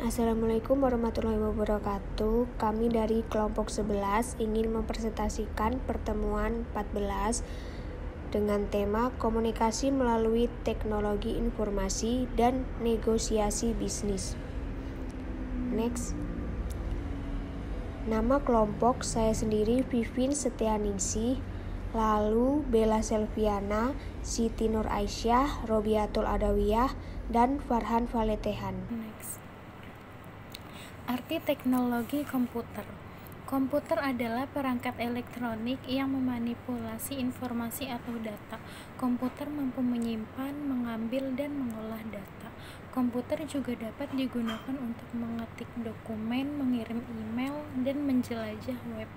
Assalamualaikum warahmatullahi wabarakatuh. Kami dari kelompok 11 ingin mempresentasikan pertemuan 14 dengan tema komunikasi melalui teknologi informasi dan negosiasi bisnis. Next. Nama kelompok saya sendiri Vivin Setianingsih, lalu Bella Selviana, Siti Nur Aisyah, Robiatul Adawiyah, dan Farhan Valetehan. Next. Arti teknologi komputer. Komputer adalah perangkat elektronik yang memanipulasi informasi atau data. Komputer mampu menyimpan, mengambil, dan mengolah data. Komputer juga dapat digunakan untuk mengetik dokumen, mengirim email, dan menjelajah web.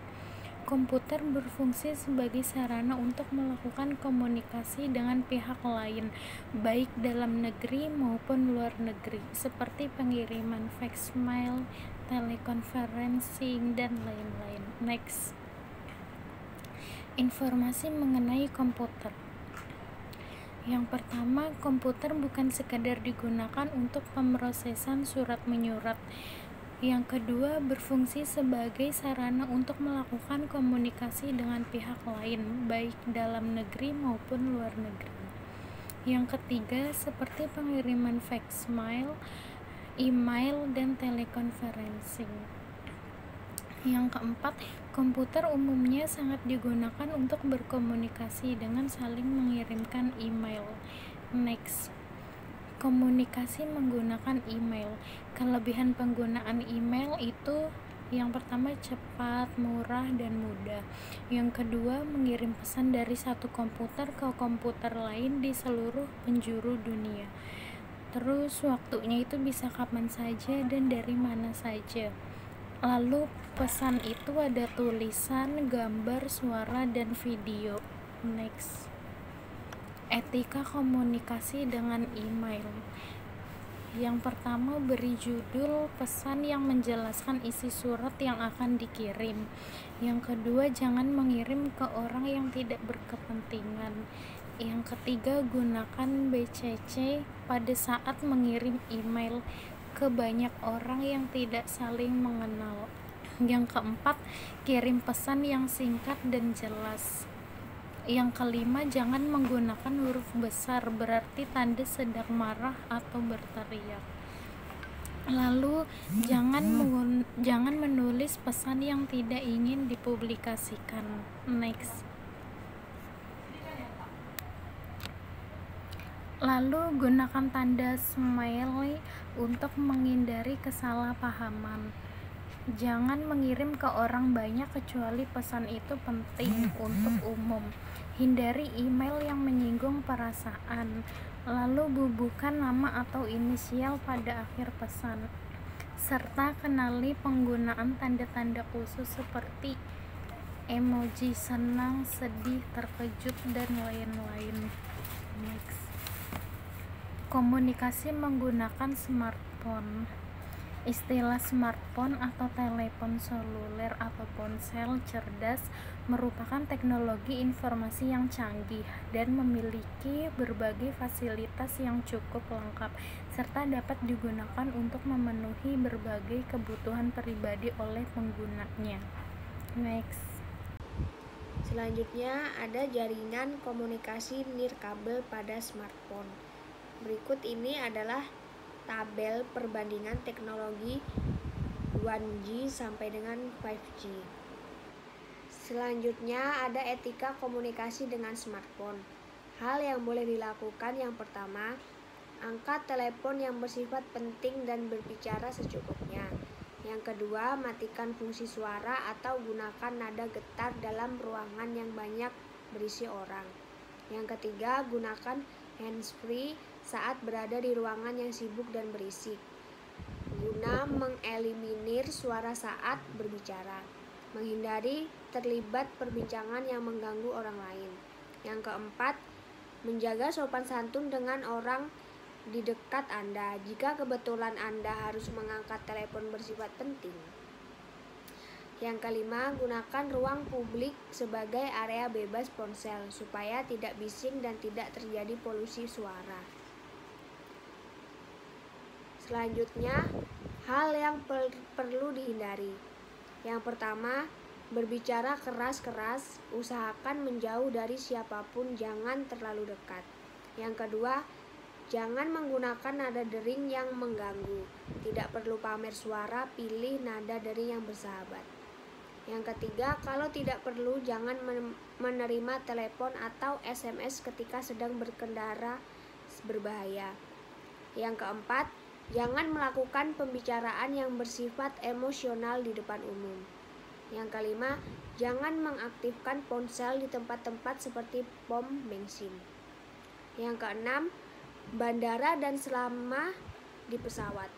Komputer berfungsi sebagai sarana untuk melakukan komunikasi dengan pihak lain, baik dalam negeri maupun luar negeri, seperti pengiriman fax mail, teleconferencing, dan lain-lain. Next. Informasi mengenai komputer. Yang pertama, komputer bukan sekadar digunakan untuk pemrosesan surat menyurat. Yang kedua, berfungsi sebagai sarana untuk melakukan komunikasi dengan pihak lain, baik dalam negeri maupun luar negeri. Yang ketiga, seperti pengiriman fax mail, email, dan teleconferencing. Yang keempat, komputer umumnya sangat digunakan untuk berkomunikasi dengan saling mengirimkan email. Next. Komunikasi menggunakan email. Kelebihan penggunaan email itu yang pertama cepat, murah, dan mudah. Yang kedua, mengirim pesan dari satu komputer ke komputer lain di seluruh penjuru dunia. Terus waktunya itu bisa kapan saja dan dari mana saja. Lalu pesan itu ada tulisan, gambar, suara, dan video. Next. Etika komunikasi dengan email. Yang pertama, beri judul pesan yang menjelaskan isi surat yang akan dikirim. Yang kedua, jangan mengirim ke orang yang tidak berkepentingan. Yang ketiga, gunakan BCC pada saat mengirim email ke banyak orang yang tidak saling mengenal. Yang keempat, kirim pesan yang singkat dan jelas. Yang kelima, jangan menggunakan huruf besar, berarti tanda sedang marah atau berteriak. Lalu, jangan menulis pesan yang tidak ingin dipublikasikan. Next. Lalu, gunakan tanda smiley untuk menghindari kesalahpahaman. Jangan mengirim ke orang banyak kecuali pesan itu penting untuk umum. Hindari email yang menyinggung perasaan. Lalu bubuhkan nama atau inisial pada akhir pesan. Serta kenali penggunaan tanda-tanda khusus seperti emoji senang, sedih, terkejut, dan lain-lain. Next. Komunikasi menggunakan smartphone. Istilah smartphone atau telepon seluler atau ponsel cerdas merupakan teknologi informasi yang canggih dan memiliki berbagai fasilitas yang cukup lengkap serta dapat digunakan untuk memenuhi berbagai kebutuhan pribadi oleh penggunanya. Next. Selanjutnya ada jaringan komunikasi nirkabel pada smartphone. Berikut ini adalah tabel perbandingan teknologi 1G sampai dengan 5G. Selanjutnya ada etika komunikasi dengan smartphone. Hal yang boleh dilakukan yang pertama, angkat telepon yang bersifat penting dan berbicara secukupnya. Yang kedua, matikan fungsi suara atau gunakan nada getar dalam ruangan yang banyak berisi orang. Yang ketiga, gunakan handsfree saat berada di ruangan yang sibuk dan berisik, guna mengeliminir suara saat berbicara. Menghindari terlibat perbincangan yang mengganggu orang lain. Yang keempat, menjaga sopan santun dengan orang di dekat Anda jika kebetulan Anda harus mengangkat telepon bersifat penting. Yang kelima, gunakan ruang publik sebagai area bebas ponsel supaya tidak bising dan tidak terjadi polusi suara. Selanjutnya, hal yang perlu dihindari. Yang pertama, berbicara keras-keras, usahakan menjauh dari siapapun, jangan terlalu dekat. Yang kedua, jangan menggunakan nada dering yang mengganggu. Tidak perlu pamer suara, pilih nada dering yang bersahabat. Yang ketiga, kalau tidak perlu, jangan menerima telepon atau SMS ketika sedang berkendara berbahaya. Yang keempat, jangan melakukan pembicaraan yang bersifat emosional di depan umum. Yang kelima, jangan mengaktifkan ponsel di tempat-tempat seperti pom bensin. Yang keenam, bandara dan selama di pesawat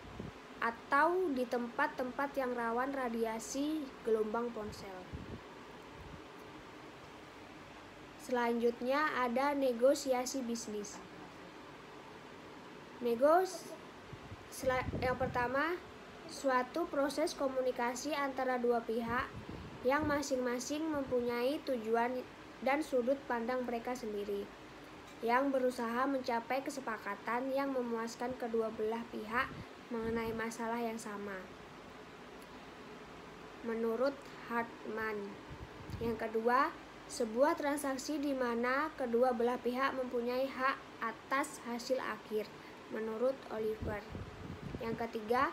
atau di tempat-tempat yang rawan radiasi gelombang ponsel. Selanjutnya ada negosiasi bisnis. Yang pertama, suatu proses komunikasi antara dua pihak yang masing-masing mempunyai tujuan dan sudut pandang mereka sendiri, yang berusaha mencapai kesepakatan yang memuaskan kedua belah pihak mengenai masalah yang sama. Menurut Hartman. Yang kedua, sebuah transaksi di mana kedua belah pihak mempunyai hak atas hasil akhir. Menurut Oliver. Yang ketiga,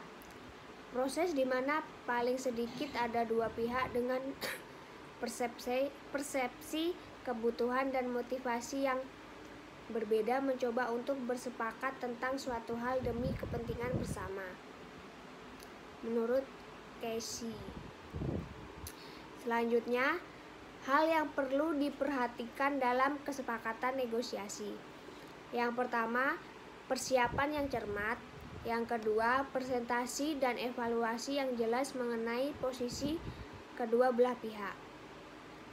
proses di mana paling sedikit ada dua pihak dengan persepsi, kebutuhan dan motivasi yang berbeda mencoba untuk bersepakat tentang suatu hal demi kepentingan bersama. Menurut Casey. Selanjutnya, hal yang perlu diperhatikan dalam kesepakatan negosiasi. Yang pertama, persiapan yang cermat. Yang kedua, presentasi dan evaluasi yang jelas mengenai posisi kedua belah pihak.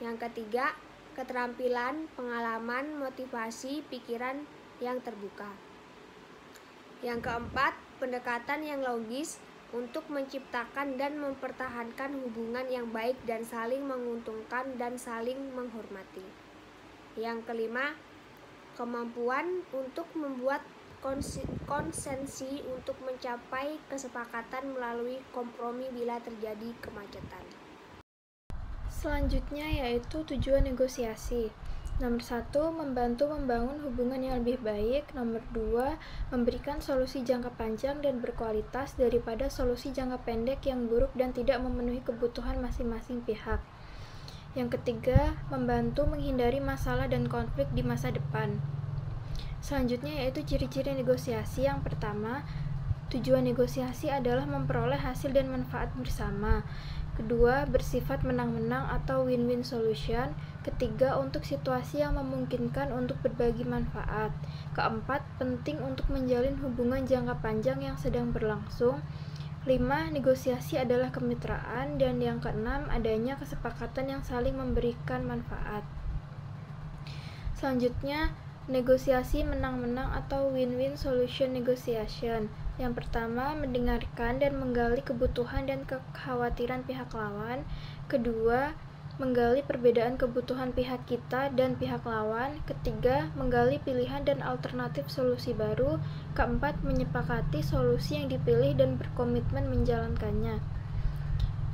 Yang ketiga, keterampilan, pengalaman, motivasi, pikiran yang terbuka. Yang keempat, pendekatan yang logis untuk menciptakan dan mempertahankan hubungan yang baik dan saling menguntungkan dan saling menghormati. Yang kelima, kemampuan untuk membuat konsensi untuk mencapai kesepakatan melalui kompromi bila terjadi kemacetan. Selanjutnya yaitu tujuan negosiasi. Nomor 1, membantu membangun hubungan yang lebih baik. Nomor 2, memberikan solusi jangka panjang dan berkualitas daripada solusi jangka pendek yang buruk dan tidak memenuhi kebutuhan masing-masing pihak. Yang ketiga, membantu menghindari masalah dan konflik di masa depan. Selanjutnya yaitu ciri-ciri negosiasi. Yang pertama, tujuan negosiasi adalah memperoleh hasil dan manfaat bersama. Kedua, bersifat menang-menang atau win-win solution. Ketiga, untuk situasi yang memungkinkan untuk berbagi manfaat. Keempat, penting untuk menjalin hubungan jangka panjang yang sedang berlangsung. 5. Negosiasi adalah kemitraan. Dan yang keenam, adanya kesepakatan yang saling memberikan manfaat. Selanjutnya, negosiasi menang-menang atau win-win solution negotiation. Yang pertama, mendengarkan dan menggali kebutuhan dan kekhawatiran pihak lawan. Kedua, menggali perbedaan kebutuhan pihak kita dan pihak lawan. Ketiga, menggali pilihan dan alternatif solusi baru. Keempat, menyepakati solusi yang dipilih dan berkomitmen menjalankannya.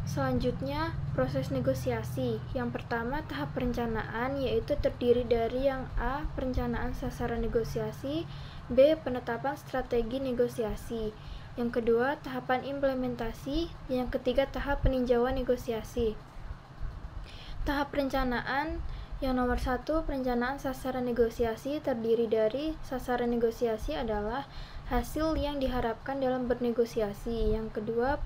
Selanjutnya, proses negosiasi. Yang pertama, tahap perencanaan, yaitu terdiri dari yang A. Perencanaan sasaran negosiasi, B. Penetapan strategi negosiasi. Yang kedua, tahapan implementasi. Yang ketiga, tahap peninjauan negosiasi. Tahap perencanaan. Yang nomor 1, perencanaan sasaran negosiasi terdiri dari sasaran negosiasi adalah hasil yang diharapkan dalam bernegosiasi. Yang kedua,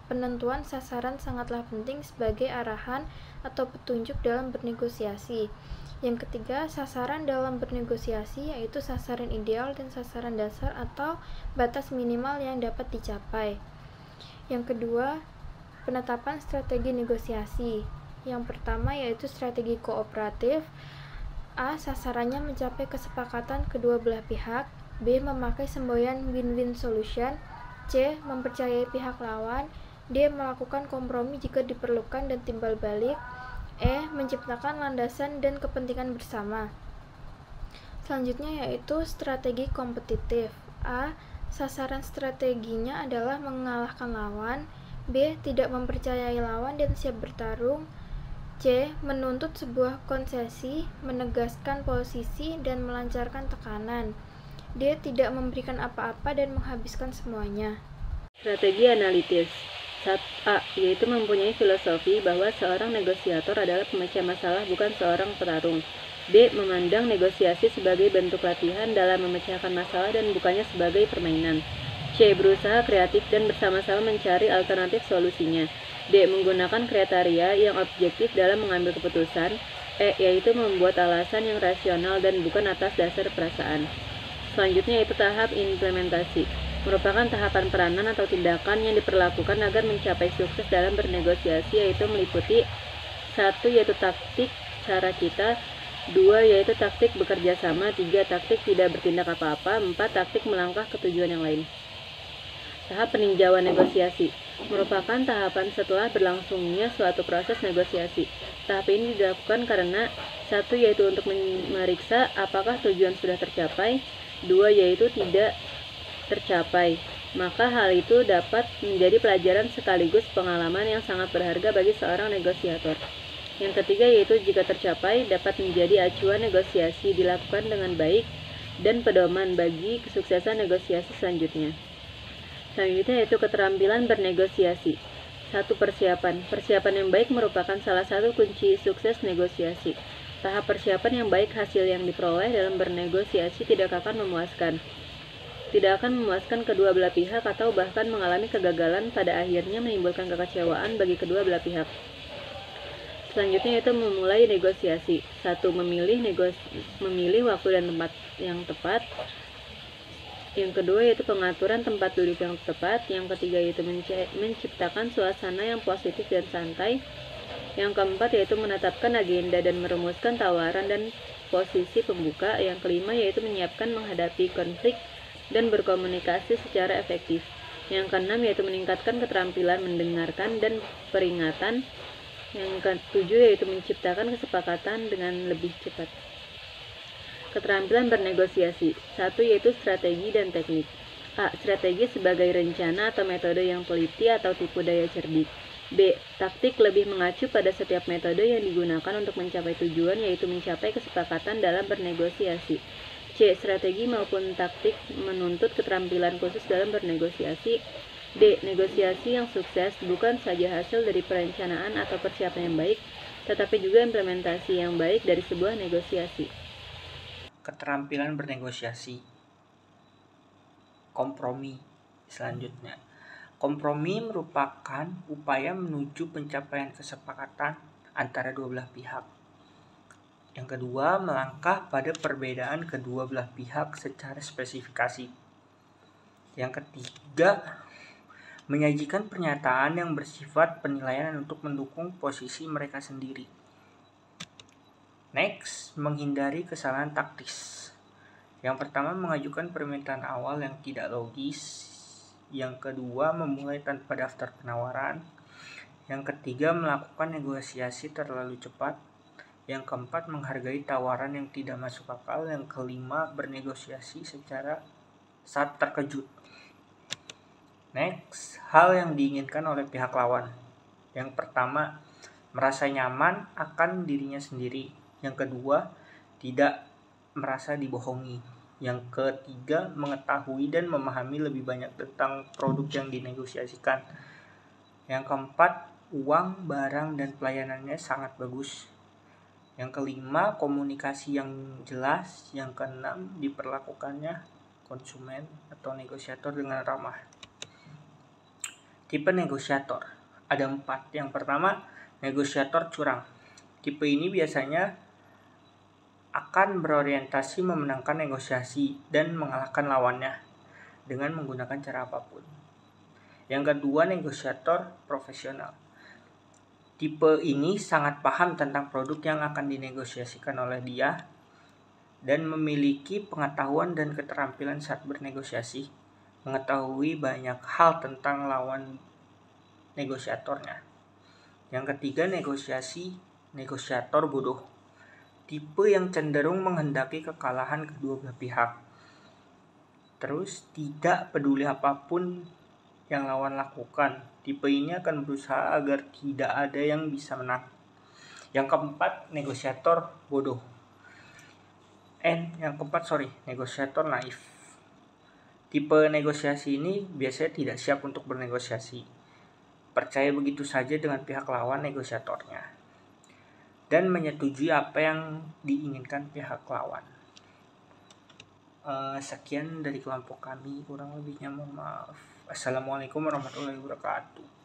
penentuan sasaran sangatlah penting sebagai arahan atau petunjuk dalam bernegosiasi. Yang ketiga, sasaran dalam bernegosiasi yaitu sasaran ideal dan sasaran dasar atau batas minimal yang dapat dicapai. Yang kedua, penetapan strategi negosiasi. Yang pertama yaitu strategi kooperatif. A. Sasarannya mencapai kesepakatan kedua belah pihak. B. Memakai semboyan win-win solution. C. Mempercayai pihak lawan. D. Melakukan kompromi jika diperlukan dan timbal balik. E. Menciptakan landasan dan kepentingan bersama. Selanjutnya yaitu strategi kompetitif. A. Sasaran strateginya adalah mengalahkan lawan, B. Tidak mempercayai lawan dan siap bertarung, C. Menuntut sebuah konsesi, menegaskan posisi, dan melancarkan tekanan, D. Tidak memberikan apa-apa dan menghabiskan semuanya. Strategi analitis. A. Yaitu mempunyai filosofi bahwa seorang negosiator adalah pemecah masalah, bukan seorang petarung. B. Memandang negosiasi sebagai bentuk latihan dalam memecahkan masalah dan bukannya sebagai permainan. C. Berusaha kreatif dan bersama-sama mencari alternatif solusinya. D. Menggunakan kriteria yang objektif dalam mengambil keputusan. E. Yaitu membuat alasan yang rasional dan bukan atas dasar perasaan. Selanjutnya yaitu tahap implementasi. Merupakan tahapan peranan atau tindakan yang diperlakukan agar mencapai sukses dalam bernegosiasi, yaitu meliputi 1. Yaitu taktik cara kita, 2. Yaitu taktik bekerja sama, 3. Taktik tidak bertindak apa-apa, 4. Taktik melangkah ke tujuan yang lain. Tahap peninjauan negosiasi merupakan tahapan setelah berlangsungnya suatu proses negosiasi. Tahap ini dilakukan karena 1. Yaitu untuk memeriksa apakah tujuan sudah tercapai, 2. Yaitu tidak tercapai. Maka hal itu dapat menjadi pelajaran sekaligus pengalaman yang sangat berharga bagi seorang negosiator. Yang ketiga yaitu jika tercapai dapat menjadi acuan negosiasi dilakukan dengan baik dan pedoman bagi kesuksesan negosiasi selanjutnya. Selanjutnya yaitu keterampilan bernegosiasi. 1. Persiapan. Persiapan yang baik merupakan salah satu kunci sukses negosiasi. Tahap persiapan yang baik, hasil yang diperoleh dalam bernegosiasi tidak akan memuaskan kedua belah pihak atau bahkan mengalami kegagalan pada akhirnya menimbulkan kekecewaan bagi kedua belah pihak. Selanjutnya yaitu memulai negosiasi. 1. Memilih waktu dan tempat yang tepat. Yang kedua yaitu pengaturan tempat duduk yang tepat. Yang ketiga yaitu menciptakan suasana yang positif dan santai. Yang keempat yaitu menetapkan agenda dan merumuskan tawaran dan posisi pembuka. Yang kelima yaitu menyiapkan menghadapi konflik dan berkomunikasi secara efektif. Yang keenam yaitu meningkatkan keterampilan mendengarkan dan peringatan. Yang ketujuh yaitu menciptakan kesepakatan dengan lebih cepat. Keterampilan bernegosiasi. 1. Yaitu strategi dan teknik. A. Strategi sebagai rencana atau metode yang teliti atau tipu daya cerdik. B. Taktik lebih mengacu pada setiap metode yang digunakan untuk mencapai tujuan, yaitu mencapai kesepakatan dalam bernegosiasi. C. Strategi maupun taktik menuntut keterampilan khusus dalam bernegosiasi. D. Negosiasi yang sukses bukan saja hasil dari perencanaan atau persiapan yang baik, tetapi juga implementasi yang baik dari sebuah negosiasi. Keterampilan bernegosiasi. Kompromi. Selanjutnya, kompromi merupakan upaya menuju pencapaian kesepakatan antara dua belah pihak. Yang kedua, melangkah pada perbedaan kedua belah pihak secara spesifikasi. Yang ketiga, menyajikan pernyataan yang bersifat penilaian untuk mendukung posisi mereka sendiri. Next, menghindari kesalahan taktis. Yang pertama, mengajukan permintaan awal yang tidak logis. Yang kedua, memulai tanpa daftar penawaran. Yang ketiga, melakukan negosiasi terlalu cepat. Yang keempat, menghargai tawaran yang tidak masuk akal. Yang kelima, bernegosiasi secara saat terkejut. Next, hal yang diinginkan oleh pihak lawan. Yang pertama, merasa nyaman akan dirinya sendiri. Yang kedua, tidak merasa dibohongi. Yang ketiga, mengetahui dan memahami lebih banyak tentang produk yang dinegosiasikan. Yang keempat, uang, barang, dan pelayanannya sangat bagus. Yang kelima, komunikasi yang jelas. Yang keenam, diperlakukannya konsumen atau negosiator dengan ramah. Tipe negosiator ada 4. Yang pertama, negosiator curang. Tipe ini biasanya akan berorientasi memenangkan negosiasi dan mengalahkan lawannya dengan menggunakan cara apapun. Yang kedua, negosiator profesional. Tipe ini sangat paham tentang produk yang akan dinegosiasikan oleh dia dan memiliki pengetahuan dan keterampilan saat bernegosiasi, mengetahui banyak hal tentang lawan negosiatornya. Yang ketiga, negosiator bodoh. Tipe yang cenderung menghendaki kekalahan kedua belah pihak. Terus tidak peduli apapun yang lawan lakukan. Tipe ini akan berusaha agar tidak ada yang bisa menang. Yang keempat, negosiator bodoh. Negosiator naif. Tipe negosiasi ini biasanya tidak siap untuk bernegosiasi. Percaya begitu saja dengan pihak lawan negosiatornya. Dan menyetujui apa yang diinginkan pihak lawan. Sekian dari kelompok kami, kurang lebihnya mohon maaf. Assalamualaikum warahmatullahi wabarakatuh.